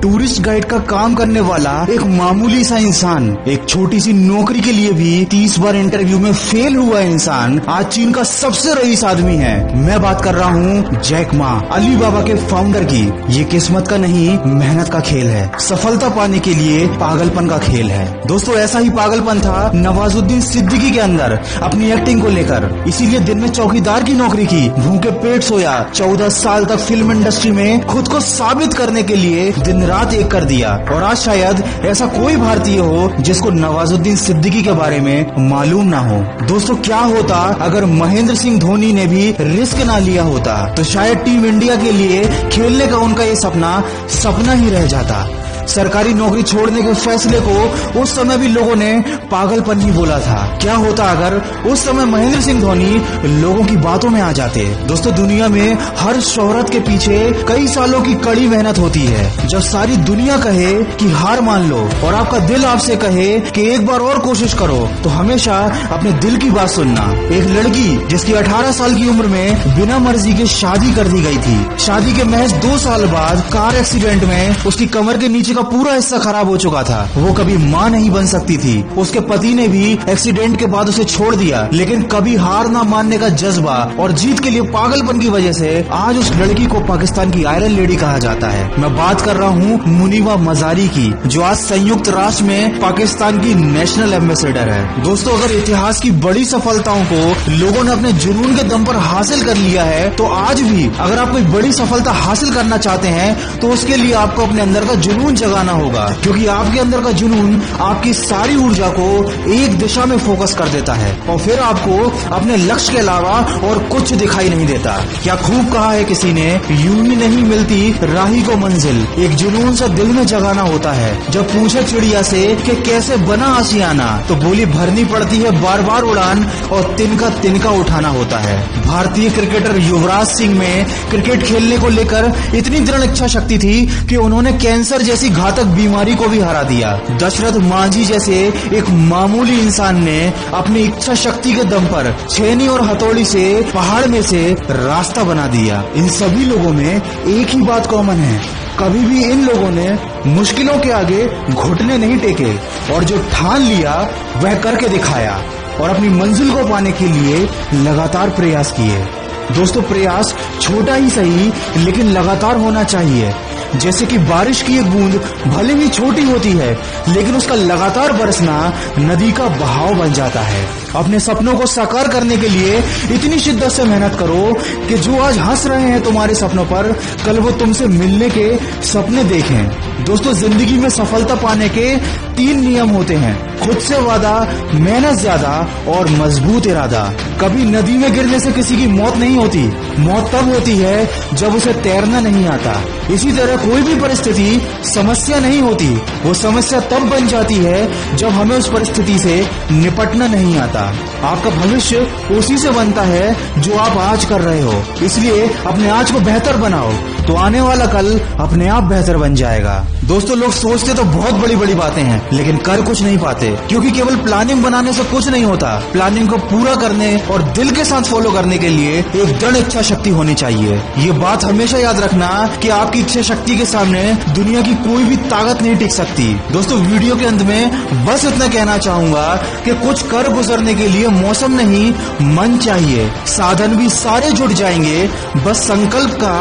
Tourist guide का काम करने वाला एक मामूली सा इंसान, एक छोटी सी नौकरी के लिए भी 30 बार इंटरव्यू में फेल हुआ इंसान आज चीन का सबसे रईस आदमी है। मैं बात कर रहा हूँ जैक मा, अली बाबा के फाउंडर की। ये किस्मत का नहीं, मेहनत का खेल है। सफलता पाने के लिए पागलपन का खेल है। दोस्तों, ऐसा ही पागलपन था नवाजुद्दीन सिद्दीकी के अंदर अपनी एक्टिंग को लेकर। इसीलिए दिन में चौकीदार की नौकरी की, भूखे पेट सोया, 14 साल तक फिल्म इंडस्ट्री में खुद को साबित करने के लिए दिन रात एक कर दिया। और आज शायद ऐसा कोई भारतीय हो जिसको नवाजुद्दीन सिद्दीकी के बारे में मालूम ना हो। दोस्तों, क्या होता अगर महेंद्र सिंह धोनी ने भी रिस्क ना लिया होता, तो शायद टीम इंडिया के लिए खेलने का उनका ये सपना ही रह जाता। सरकारी नौकरी छोड़ने के फैसले को उस समय भी लोगों ने पागलपन ही बोला था। क्या होता अगर उस समय महेंद्र सिंह धोनी लोगों की बातों में आ जाते। दोस्तों, दुनिया में हर शोहरत के पीछे कई सालों की कड़ी मेहनत होती है। जब सारी दुनिया कहे कि हार मान लो और आपका दिल आपसे कहे कि एक बार और कोशिश करो, तो हमेशा अपने दिल की बात सुनना। एक लड़की जिसकी 18 साल की उम्र में बिना मर्जी के शादी कर दी गई थी। शादी के महज 2 साल बाद कार एक्सीडेंट में उसकी कमर के नीचे का पूरा हिस्सा खराब हो चुका था। वो कभी मां नहीं बन सकती थी। उसके पति ने भी एक्सीडेंट के बाद उसे छोड़ दिया, लेकिन कभी हार ना मानने का जज्बा और जीत के लिए पागलपन की वजह से आज उस लड़की को पाकिस्तान की आयरन लेडी कहा जाता है। मैं बात कर रहा हूँ मुनीवा मजारी की, जो आज संयुक्त राष्ट्र में पाकिस्तान की नेशनल एम्बेसडर है। दोस्तों, अगर इतिहास की बड़ी सफलताओं को लोगों ने अपने जुनून के दम पर हासिल कर लिया है, तो आज भी अगर आप कोई बड़ी सफलता हासिल करना चाहते हैं तो उसके लिए आपको अपने अंदर का जुनून जगाना होगा, क्योंकि आपके अंदर का जुनून आपकी सारी ऊर्जा को एक दिशा में फोकस कर देता है और फिर आपको अपने लक्ष्य के अलावा और कुछ दिखाई नहीं देता। क्या खूब कहा है किसी ने, यूं ही नहीं मिलती राही को मंजिल, एक जुनून सा दिल में जगाना होता है। जब पूछे चिड़िया से कि कैसे बना आशियाना, तो बोली भरनी पड़ती है बार बार उड़ान और तिनका तिनका उठाना होता है। भारतीय क्रिकेटर युवराज सिंह में क्रिकेट खेलने को लेकर इतनी दृढ़ इच्छा शक्ति थी कि उन्होंने कैंसर जैसी घातक बीमारी को भी हरा दिया। दशरथ मांझी जैसे एक मामूली इंसान ने अपनी इच्छा शक्ति के दम पर छेनी और हथौड़ी से पहाड़ में से रास्ता बना दिया। इन सभी लोगों में एक ही बात कॉमन है, कभी भी इन लोगों ने मुश्किलों के आगे घुटने नहीं टेके और जो ठान लिया वह करके दिखाया और अपनी मंजिल को पाने के लिए लगातार प्रयास किए। दोस्तों, प्रयास छोटा ही सही लेकिन लगातार होना चाहिए। जैसे कि बारिश की एक बूंद भले ही छोटी होती है, लेकिन उसका लगातार बरसना नदी का बहाव बन जाता है। अपने सपनों को साकार करने के लिए इतनी शिद्दत से मेहनत करो कि जो आज हंस रहे हैं तुम्हारे सपनों पर, कल वो तुमसे मिलने के सपने देखें। दोस्तों, जिंदगी में सफलता पाने के 3 नियम होते हैं: खुद से वादा, मेहनत ज्यादा और मजबूत इरादा। कभी नदी में गिरने से किसी की मौत नहीं होती, मौत तब होती है जब उसे तैरना नहीं आता। इसी तरह कोई भी परिस्थिति समस्या नहीं होती, वो समस्या तब बन जाती है जब हमें उस परिस्थिति से निपटना नहीं आता। आपका भविष्य उसी से बनता है जो आप आज कर रहे हो। इसलिए अपने आज को बेहतर बनाओ, तो आने वाला कल अपने आप बेहतर बन जाएगा। दोस्तों, लोग सोचते तो बहुत बड़ी बड़ी बातें हैं, लेकिन कर कुछ नहीं पाते, क्योंकि केवल प्लानिंग बनाने से कुछ नहीं होता। प्लानिंग को पूरा करने और दिल के साथ फॉलो करने के लिए एक दृढ़ इच्छा शक्ति होनी चाहिए। ये बात हमेशा याद रखना कि आपकी इच्छा शक्ति के सामने दुनिया की कोई भी ताकत नहीं टिक सकती। दोस्तों, वीडियो के अंत में बस इतना कहना चाहूंगा कि कुछ कर गुजरने के लिए मौसम नहीं, मन चाहिए। साधन भी सारे जुट जाएंगे, बस संकल्प का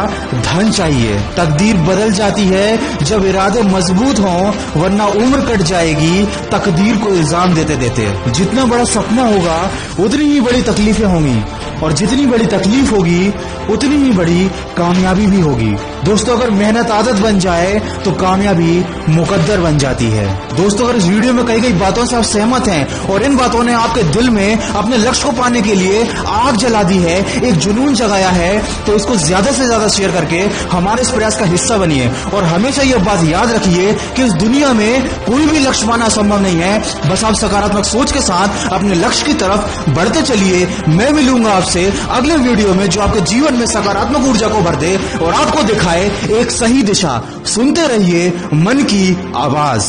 धन चाहिए। तकदीर बदल जाती है जब इरादे मजबूत हों, वरना उम्र कट जाएगी तकदीर को इल्जाम देते देते। जितना बड़ा सपना होगा उतनी ही बड़ी तकलीफें होंगी, और जितनी बड़ी तकलीफ होगी उतनी ही बड़ी कामयाबी भी होगी। दोस्तों, अगर मेहनत आदत बन जाए तो कामयाबी मुकद्दर बन जाती है। दोस्तों, अगर इस वीडियो में कई बातों से आप सहमत हैं और इन बातों ने आपके दिल में अपने लक्ष्य को पाने के लिए आग जला दी है, एक जुनून जगाया है, तो इसको ज्यादा से ज्यादा शेयर करके हमारे इस प्रयास का हिस्सा बनिए। और हमेशा ये बात याद रखिए कि इस दुनिया में कोई भी लक्ष्य पाना संभव नहीं है, बस आप सकारात्मक सोच के साथ अपने लक्ष्य की तरफ बढ़ते चलिए। मैं मिलूंगा आपसे अगले वीडियो में, जो आपके जीवन में सकारात्मक ऊर्जा को भर दे और आपको दिखाए एक सही दिशा। सुनते रहिए मन की आवाज।